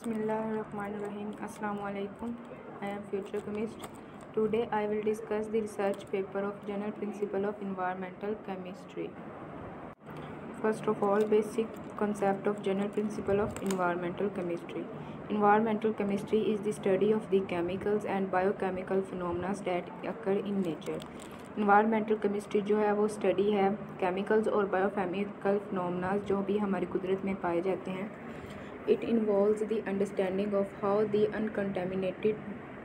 Bismillahirrahmanirrahim. Assalamu alaikum. I am future chemist. Today I will discuss the research paper of General Principle of Environmental Chemistry. First of all, basic concept of General Principle of Environmental Chemistry. Environmental chemistry is the study of the chemicals and biochemical phenomena that occur in nature. Environmental chemistry जो है वो study है chemicals और biochemical phenomena जो भी हमारी कुदरत में पाए जाते हैं. It involves the understanding of how the uncontaminated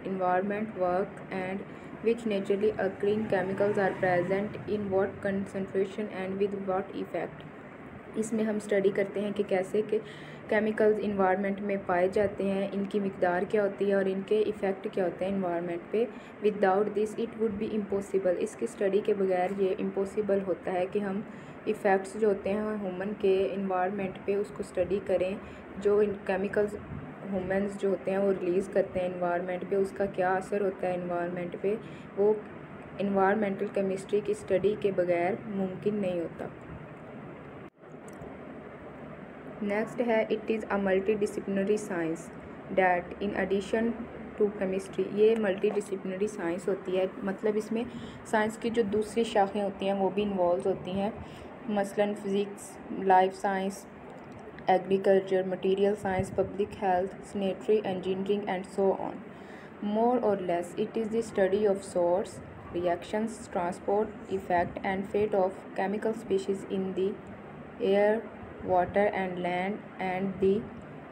environment works and which naturally occurring chemicals are present in what concentration and with what effect. इसमें हम स्टडी करते हैं कि कैसे के केमिकल्स इन्वायरमेंट में पाए जाते हैं, इनकी मिकदार क्या होती है और इनके इफ़ेक्ट क्या होते हैं इन्वायरमेंट पे. Without this it would be impossible. इसकी स्टडी के बगैर ये इम्पॉसिबल होता है कि हम इफ़ेक्ट्स जो होते हैं ह्यूमन के इन्वायरमेंट पे उसको स्टडी करें. जो इन केमिकल्स ह्यूमन्स जो होते हैं वो रिलीज़ करते हैं इन्वायरमेंट पे, उसका क्या असर होता है इन्वायरमेंट पे, वो इन्वायरमेंटल केमिस्ट्री की स्टडी के बगैर मुमकिन नहीं होता. नेक्स्ट है it is a multi disciplinary science that in addition to chemistry. ये मल्टी डिसिप्लिनरी साइंस होती है, मतलब इसमें साइंस की जो दूसरी शाखें होती हैं वो भी इन्वॉल्व होती हैं. मसलन physics, life science, agriculture, material science, public health, sanitary engineering and so on. More or less it is the study of source, reactions, transport, effect and fate of chemical species in the air, water and land, and the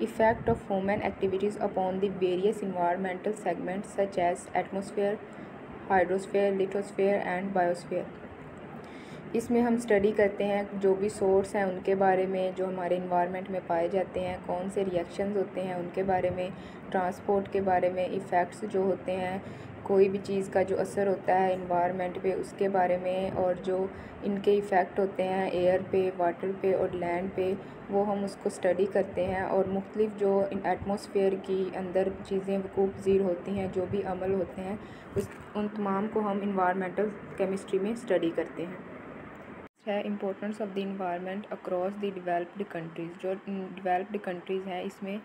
effect of human activities upon the various environmental segments such as atmosphere, hydrosphere, lithosphere and biosphere. इसमें हम study करते हैं जो भी source हैं उनके बारे में, जो हमारे इन्वायरमेंट में पाए जाते हैं, कौन से रिएक्शंस होते हैं उनके बारे में, ट्रांसपोर्ट के बारे में, इफ़ेक्ट्स जो होते हैं कोई भी चीज़ का जो असर होता है इन्वायरमेंट पे उसके बारे में, और जो इनके इफ़ेक्ट होते हैं एयर पे, वाटर पे और लैंड पे, वो हम उसको स्टडी करते हैं. और मुख्तलिफ जो एटमॉस्फेयर की अंदर चीज़ें वकूफ़ पज़ीर होती हैं, जो भी अमल होते हैं उन तमाम को हम इन्वायरमेंटल केमिस्ट्री में स्टडी करते हैं. है importance of the environment across the developed countries. जो डेवलप्ड कंट्रीज़ हैं इसमें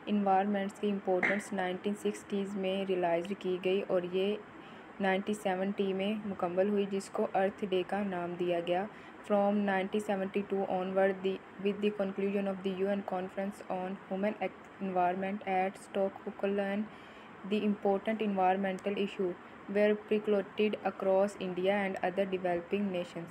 इन्वायरमेंट्स की इम्पोर्टेंस 1960s में रियलाइज़ की गई और ये 1970 में मुकम्मल हुई, जिसको अर्थ डे का नाम दिया गया. From 1972 onward with the conclusion of the UN conference on human environment at Stockholm, the important environmental issue were percolated across India and other developing nations.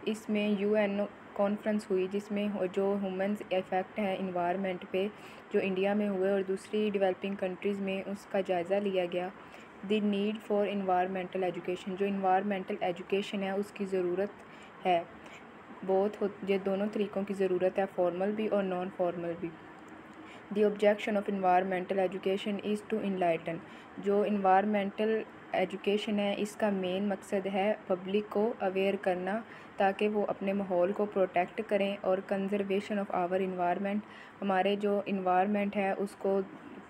इसमें UN कॉन्फ्रेंस हुई जिसमें जो ह्यूमन्स इफ़ेक्ट हैं environment पे जो India में हुए और दूसरी डेवलपिंग कंट्रीज़ में, उसका जायज़ा लिया गया. The need for environmental education. जो इन्वायरमेंटल एजुकेशन है उसकी ज़रूरत है, ये दोनों तरीक़ों की ज़रूरत है, फॉर्मल भी और नॉन फॉर्मल भी. The objection of environmental education is to enlighten. जो इन्वायरमेंटल एजुकेशन है इसका मेन मकसद है पब्लिक को अवेयर करना ताकि वो अपने माहौल को प्रोटेक्ट करें और कंजर्वेशन ऑफ आवर इन्वायरमेंट, हमारे जो इन्वायरमेंट है उसको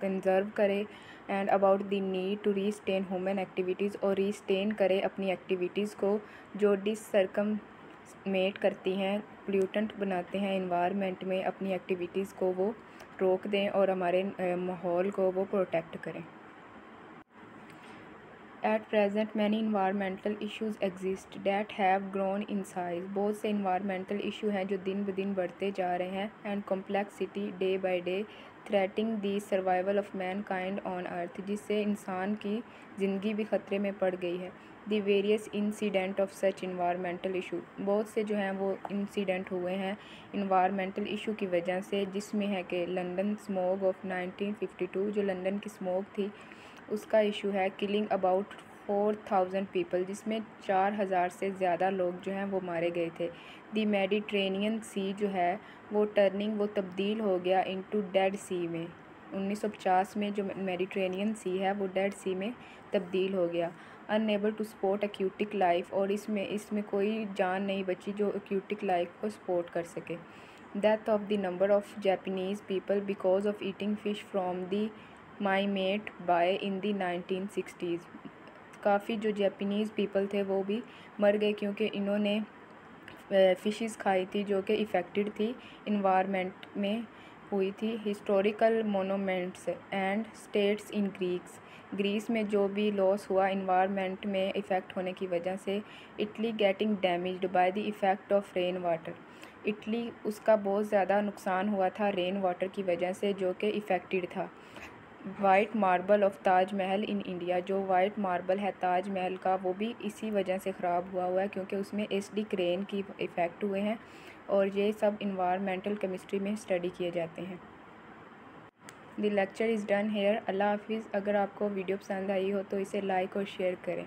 कंजर्व करे, and about the need to restrain human activities, और रीस्टेन करे अपनी एक्टिविटीज़ को जो डिससरकममेट करती हैं, पोल्यूटेंट बनाते हैं इन्वायरमेंट में, अपनी एक्टिविटीज़ को वो रोक दें और हमारे माहौल को वो प्रोटेक्ट करें. At present, many environmental issues exist that have grown in size. बहुत से environmental issue हैं जो दिन ब दिन बढ़ते जा रहे हैं, and complexity day by day threatening the survival of mankind on earth, जिससे इंसान की ज़िंदगी भी ख़तरे में पड़ गई है. The various incident of such environmental issue. बहुत से जो हैं वो इंसिडेंट हुए हैं environmental issue की वजह से, जिसमें है कि लंदन स्मोग ऑफ 1952, जो लंदन की स्मोग थी उसका इशू है. किलिंग अबाउट 4000 पीपल, जिसमें 4000 से ज़्यादा लोग जो हैं वो मारे गए थे. दी मेडिट्रेनियन सी जो है वो वो तब्दील हो गया इनटू डेड सी में. 1950 में जो मेडिट्रेनियन सी है वो डेड सी में तब्दील हो गया. Unable to support aquatic life, और इसमें कोई जान नहीं बची जो एक्यूटिक लाइफ को सपोर्ट कर सके. Death of the number of Japanese people because of eating fish from the Minamata bay in the 1960s. काफ़ी जो जापानीज़ पीपल थे वो भी मर गए क्योंकि इन्होंने फ़िशेस खाई थी जो कि इफ़ेक्टेड थी इन्वायरमेंट में हुई थी। Historical monuments and states in Greece में जो भी लॉस हुआ इन्वायरमेंट में इफ़ेक्ट होने की वजह से। Italy getting damaged by the effect of rain water, Italy उसका बहुत ज़्यादा नुकसान हुआ था रेन वाटर की वजह से जो कि इफ़ेक्टेड था। White marble of Taj Mahal in India, जो वाइट मार्बल है ताज महल का वो भी इसी वजह से ख़राब हुआ है क्योंकि उसमें एसिडिक रेन की इफ़ेक्ट हुए हैं और ये सब इन्वायरमेंटल केमिस्ट्री में स्टडी किए जाते हैं। The lecture is done here. अल्लाह हाफिज़। अगर आपको वीडियो पसंद आई हो तो इसे लाइक और शेयर करें।